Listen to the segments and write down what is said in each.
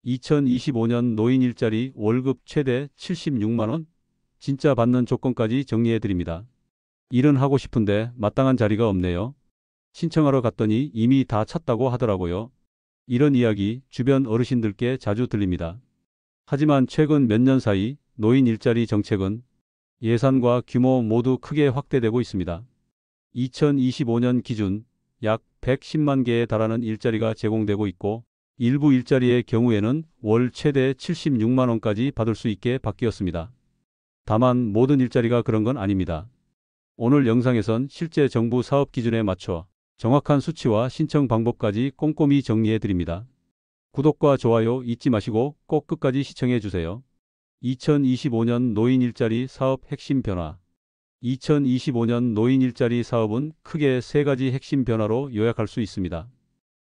2025년 노인 일자리 월급 최대 76만 원? 진짜 받는 조건까지 정리해 드립니다. 일은 하고 싶은데 마땅한 자리가 없네요. 신청하러 갔더니 이미 다 찼다고 하더라고요. 이런 이야기 주변 어르신들께 자주 들립니다. 하지만 최근 몇 년 사이 노인 일자리 정책은 예산과 규모 모두 크게 확대되고 있습니다. 2025년 기준 약 110만 개에 달하는 일자리가 제공되고 있고 일부 일자리의 경우에는 월 최대 76만 원까지 받을 수 있게 바뀌었습니다. 다만 모든 일자리가 그런 건 아닙니다. 오늘 영상에선 실제 정부 사업 기준에 맞춰 정확한 수치와 신청 방법까지 꼼꼼히 정리해 드립니다. 구독과 좋아요 잊지 마시고 꼭 끝까지 시청해 주세요. 2025년 노인 일자리 사업 핵심 변화. 2025년 노인 일자리 사업은 크게 세 가지 핵심 변화로 요약할 수 있습니다.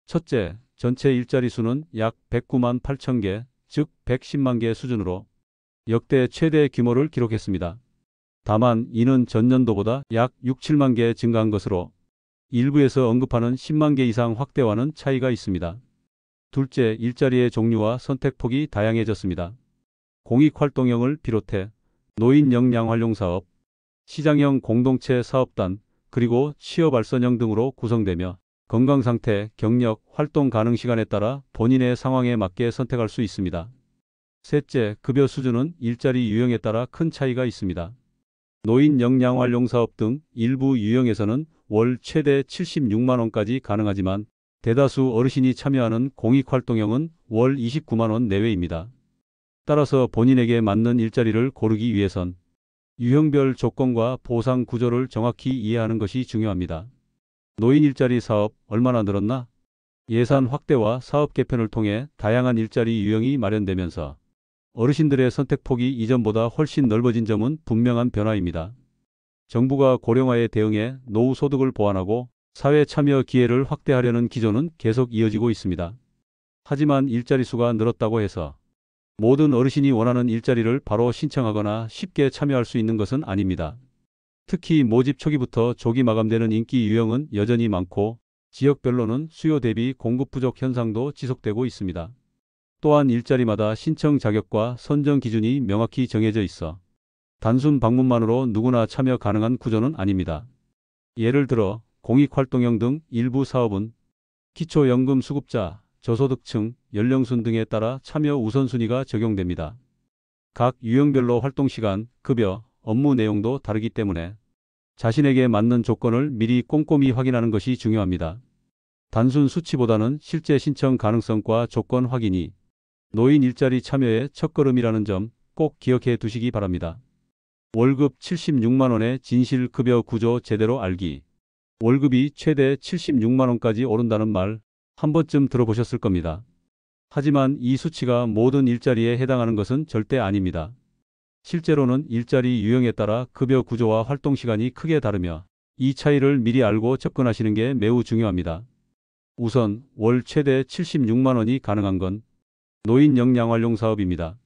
첫째, 전체 일자리 수는 약 109만 8천 개, 즉 110만 개 수준으로 역대 최대 규모를 기록했습니다. 다만 이는 전년도보다 약 6, 7만 개 증가한 것으로 일부에서 언급하는 10만 개 이상 확대와는 차이가 있습니다. 둘째, 일자리의 종류와 선택폭이 다양해졌습니다. 공익활동형을 비롯해 노인 역량 활용 사업, 시장형 공동체 사업단, 그리고 취업알선형 등으로 구성되며 건강상태, 경력, 활동 가능 시간에 따라 본인의 상황에 맞게 선택할 수 있습니다. 셋째, 급여 수준은 일자리 유형에 따라 큰 차이가 있습니다. 노인 역량 활용 사업 등 일부 유형에서는 월 최대 76만 원까지 가능하지만 대다수 어르신이 참여하는 공익활동형은 월 29만 원 내외입니다. 따라서 본인에게 맞는 일자리를 고르기 위해선 유형별 조건과 보상 구조를 정확히 이해하는 것이 중요합니다. 노인 일자리 사업 얼마나 늘었나? 예산 확대와 사업 개편을 통해 다양한 일자리 유형이 마련되면서 어르신들의 선택폭이 이전보다 훨씬 넓어진 점은 분명한 변화입니다. 정부가 고령화에 대응해 노후 소득을 보완하고 사회 참여 기회를 확대하려는 기조는 계속 이어지고 있습니다. 하지만 일자리 수가 늘었다고 해서 모든 어르신이 원하는 일자리를 바로 신청하거나 쉽게 참여할 수 있는 것은 아닙니다. 특히 모집 초기부터 조기 마감되는 인기 유형은 여전히 많고 지역별로는 수요 대비 공급 부족 현상도 지속되고 있습니다. 또한 일자리마다 신청 자격과 선정 기준이 명확히 정해져 있어 단순 방문만으로 누구나 참여 가능한 구조는 아닙니다. 예를 들어 공익활동형 등 일부 사업은 기초연금 수급자, 저소득층, 연령순 등에 따라 참여 우선순위가 적용됩니다. 각 유형별로 활동시간, 급여, 업무 내용도 다르기 때문에 자신에게 맞는 조건을 미리 꼼꼼히 확인하는 것이 중요합니다. 단순 수치보다는 실제 신청 가능성과 조건 확인이 노인 일자리 참여의 첫걸음이라는 점 꼭 기억해 두시기 바랍니다. 월급 76만 원의 진실급여 구조 제대로 알기. 월급이 최대 76만 원까지 오른다는 말 한 번쯤 들어보셨을 겁니다. 하지만 이 수치가 모든 일자리에 해당하는 것은 절대 아닙니다. 실제로는 일자리 유형에 따라 급여 구조와 활동 시간이 크게 다르며 이 차이를 미리 알고 접근하시는 게 매우 중요합니다. 우선 월 최대 76만 원이 가능한 건 노인 역량 활용 사업입니다.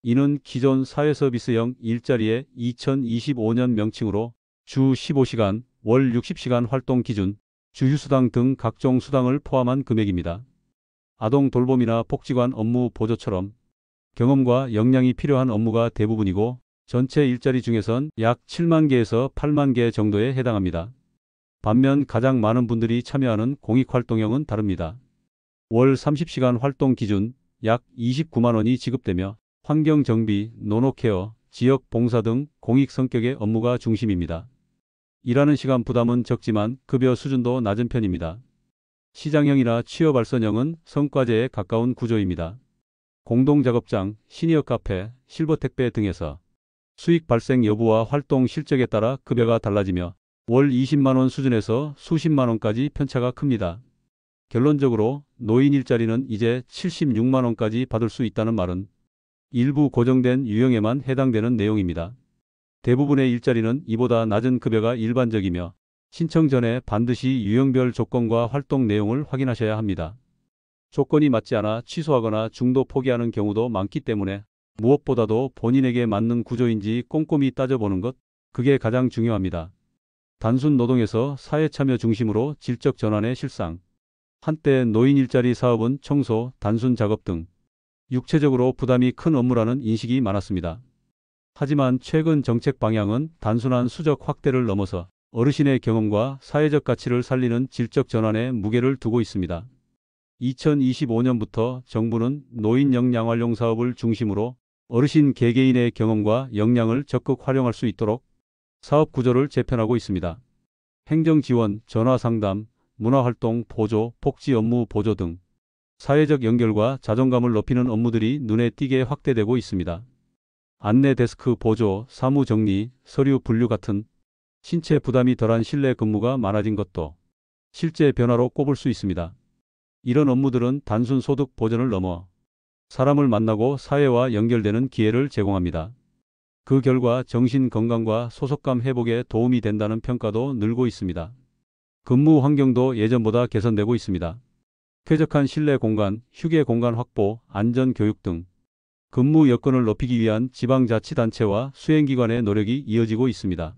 이는 기존 사회서비스형 일자리의 2025년 명칭으로 주 15시간, 월 60시간 활동 기준, 주휴수당 등 각종 수당을 포함한 금액입니다. 아동 돌봄이나 복지관 업무 보조처럼 경험과 역량이 필요한 업무가 대부분이고 전체 일자리 중에선 약 7만 개에서 8만 개 정도에 해당합니다. 반면 가장 많은 분들이 참여하는 공익활동형은 다릅니다. 월 30시간 활동 기준 약 29만 원이 지급되며 환경정비, 노노케어, 지역 봉사 등 공익 성격의 업무가 중심입니다. 일하는 시간 부담은 적지만 급여 수준도 낮은 편입니다. 시장형이나 취업알선형은 성과제에 가까운 구조입니다. 공동작업장, 시니어 카페, 실버택배 등에서 수익 발생 여부와 활동 실적에 따라 급여가 달라지며 월 20만 원 수준에서 수십만 원까지 편차가 큽니다. 결론적으로 노인 일자리는 이제 76만 원까지 받을 수 있다는 말은 일부 고정된 유형에만 해당되는 내용입니다. 대부분의 일자리는 이보다 낮은 급여가 일반적이며 신청 전에 반드시 유형별 조건과 활동 내용을 확인하셔야 합니다. 조건이 맞지 않아 취소하거나 중도 포기하는 경우도 많기 때문에 무엇보다도 본인에게 맞는 구조인지 꼼꼼히 따져보는 것, 그게 가장 중요합니다. 단순 노동에서 사회참여 중심으로 질적 전환의 실상. 한때 노인 일자리 사업은 청소, 단순 작업 등 육체적으로 부담이 큰 업무라는 인식이 많았습니다. 하지만 최근 정책 방향은 단순한 수적 확대를 넘어서 어르신의 경험과 사회적 가치를 살리는 질적 전환에 무게를 두고 있습니다. 2025년부터 정부는 노인 역량활용 사업을 중심으로 어르신 개개인의 경험과 역량을 적극 활용할 수 있도록 사업 구조를 재편하고 있습니다. 행정 지원, 전화 상담, 문화활동 보조, 복지 업무 보조 등 사회적 연결과 자존감을 높이는 업무들이 눈에 띄게 확대되고 있습니다. 안내 데스크 보조, 사무 정리, 서류 분류 같은 신체 부담이 덜한 실내 근무가 많아진 것도 실제 변화로 꼽을 수 있습니다. 이런 업무들은 단순 소득 보전을 넘어 사람을 만나고 사회와 연결되는 기회를 제공합니다. 그 결과 정신 건강과 소속감 회복에 도움이 된다는 평가도 늘고 있습니다. 근무 환경도 예전보다 개선되고 있습니다. 쾌적한 실내 공간, 휴게 공간 확보, 안전 교육 등 근무 여건을 높이기 위한 지방자치단체와 수행기관의 노력이 이어지고 있습니다.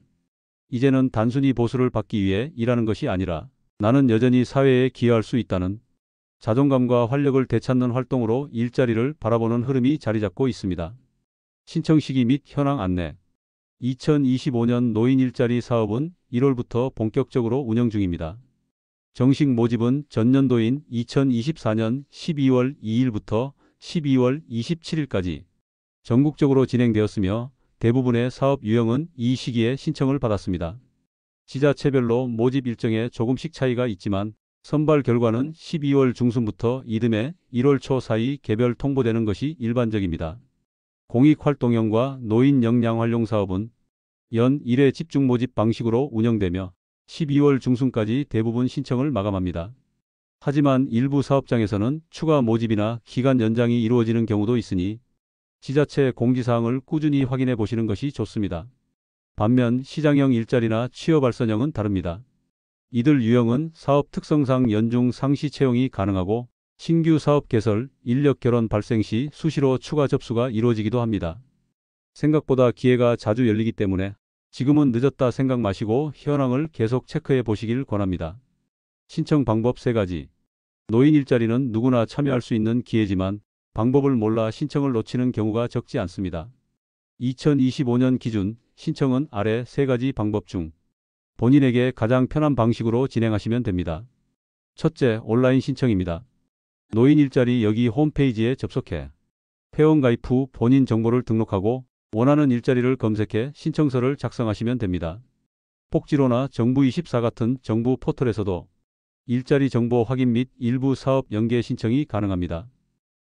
이제는 단순히 보수를 받기 위해 일하는 것이 아니라 나는 여전히 사회에 기여할 수 있다는 자존감과 활력을 되찾는 활동으로 일자리를 바라보는 흐름이 자리 잡고 있습니다. 신청 시기 및 현황 안내. 2025년 노인 일자리 사업은 1월부터 본격적으로 운영 중입니다. 정식 모집은 전년도인 2024년 12월 2일부터 12월 27일까지 전국적으로 진행되었으며 대부분의 사업 유형은 이 시기에 신청을 받았습니다. 지자체별로 모집 일정에 조금씩 차이가 있지만 선발 결과는 12월 중순부터 이듬해 1월 초 사이 개별 통보되는 것이 일반적입니다. 공익활동형과 노인 역량 활용 사업은 연 1회 집중 모집 방식으로 운영되며 12월 중순까지 대부분 신청을 마감합니다. 하지만 일부 사업장에서는 추가 모집이나 기간 연장이 이루어지는 경우도 있으니 지자체 공지사항을 꾸준히 확인해 보시는 것이 좋습니다. 반면 시장형 일자리나 취업발선형은 다릅니다. 이들 유형은 사업 특성상 연중 상시 채용이 가능하고 신규 사업 개설, 인력 결혼 발생 시 수시로 추가 접수가 이루어지기도 합니다. 생각보다 기회가 자주 열리기 때문에 지금은 늦었다 생각 마시고 현황을 계속 체크해 보시길 권합니다. 신청 방법 3가지. 노인 일자리는 누구나 참여할 수 있는 기회지만 방법을 몰라 신청을 놓치는 경우가 적지 않습니다. 2025년 기준 신청은 아래 3가지 방법 중 본인에게 가장 편한 방식으로 진행하시면 됩니다. 첫째, 온라인 신청입니다. 노인 일자리 여기 홈페이지에 접속해 회원가입 후 본인 정보를 등록하고 원하는 일자리를 검색해 신청서를 작성하시면 됩니다. 복지로나 정부24 같은 정부 포털에서도 일자리 정보 확인 및 일부 사업 연계 신청이 가능합니다.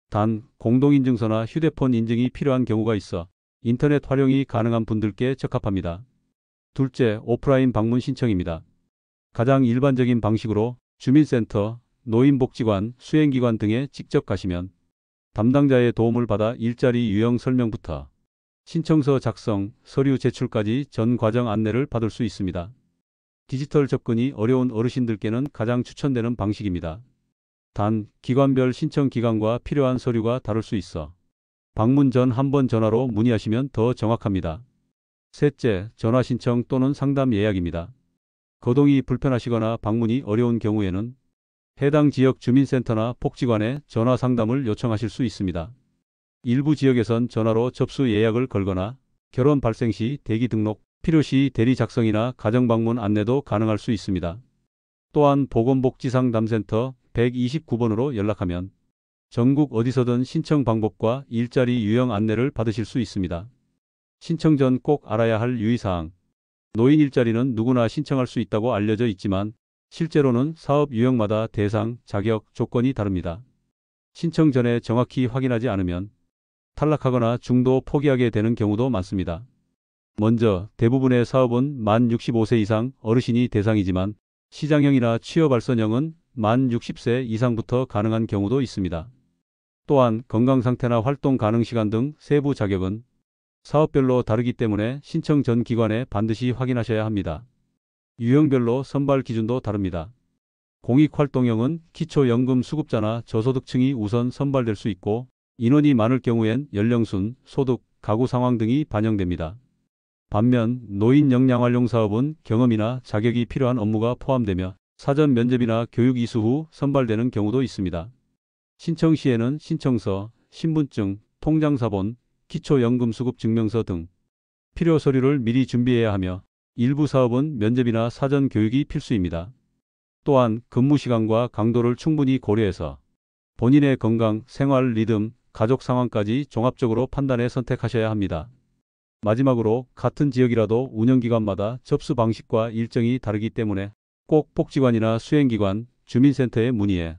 단, 공동인증서나 휴대폰 인증이 필요한 경우가 있어 인터넷 활용이 가능한 분들께 적합합니다. 둘째, 오프라인 방문 신청입니다. 가장 일반적인 방식으로 주민센터, 노인복지관, 수행기관 등에 직접 가시면 담당자의 도움을 받아 일자리 유형 설명부터 신청서 작성, 서류 제출까지 전 과정 안내를 받을 수 있습니다. 디지털 접근이 어려운 어르신들께는 가장 추천되는 방식입니다. 단, 기관별 신청 기간과 필요한 서류가 다를 수 있어 방문 전 한번 전화로 문의하시면 더 정확합니다. 셋째, 전화 신청 또는 상담 예약입니다. 거동이 불편하시거나 방문이 어려운 경우에는 해당 지역 주민센터나 복지관에 전화 상담을 요청하실 수 있습니다. 일부 지역에선 전화로 접수 예약을 걸거나 결혼 발생 시 대기 등록, 필요시 대리 작성이나 가정방문 안내도 가능할 수 있습니다. 또한 보건복지상담센터 129번으로 연락하면 전국 어디서든 신청 방법과 일자리 유형 안내를 받으실 수 있습니다. 신청 전 꼭 알아야 할 유의사항. 노인 일자리는 누구나 신청할 수 있다고 알려져 있지만 실제로는 사업 유형마다 대상, 자격, 조건이 다릅니다. 신청 전에 정확히 확인하지 않으면 탈락하거나 중도 포기하게 되는 경우도 많습니다. 먼저 대부분의 사업은 만 65세 이상 어르신이 대상이지만 시장형이나 취업발선형은 만 60세 이상부터 가능한 경우도 있습니다. 또한 건강상태나 활동 가능 시간 등 세부 자격은 사업별로 다르기 때문에 신청 전 기관에 반드시 확인하셔야 합니다. 유형별로 선발 기준도 다릅니다. 공익활동형은 기초연금 수급자나 저소득층이 우선 선발될 수 있고 인원이 많을 경우엔 연령순, 소득, 가구 상황 등이 반영됩니다. 반면 노인 역량활용 사업은 경험이나 자격이 필요한 업무가 포함되며 사전 면접이나 교육 이수 후 선발되는 경우도 있습니다. 신청 시에는 신청서, 신분증, 통장사본, 기초연금수급증명서 등 필요 서류를 미리 준비해야 하며 일부 사업은 면접이나 사전 교육이 필수입니다. 또한 근무 시간과 강도를 충분히 고려해서 본인의 건강, 생활 리듬, 가족 상황까지 종합적으로 판단해 선택하셔야 합니다. 마지막으로 같은 지역이라도 운영기관마다 접수 방식과 일정이 다르기 때문에 꼭 복지관이나 수행기관, 주민센터에 문의해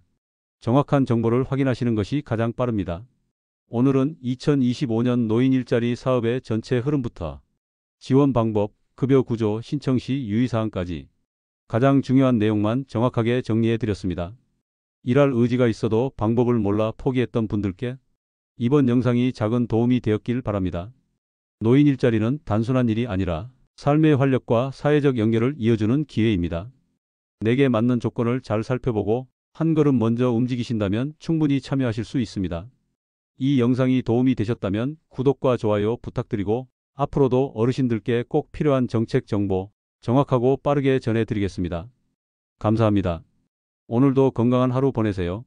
정확한 정보를 확인하시는 것이 가장 빠릅니다. 오늘은 2025년 노인 일자리 사업의 전체 흐름부터 지원 방법, 급여 구조, 신청 시 유의사항까지 가장 중요한 내용만 정확하게 정리해 드렸습니다. 일할 의지가 있어도 방법을 몰라 포기했던 분들께 이번 영상이 작은 도움이 되었길 바랍니다. 노인 일자리는 단순한 일이 아니라 삶의 활력과 사회적 연결을 이어주는 기회입니다. 내게 맞는 조건을 잘 살펴보고 한 걸음 먼저 움직이신다면 충분히 참여하실 수 있습니다. 이 영상이 도움이 되셨다면 구독과 좋아요 부탁드리고 앞으로도 어르신들께 꼭 필요한 정책 정보 정확하고 빠르게 전해드리겠습니다. 감사합니다. 오늘도 건강한 하루 보내세요.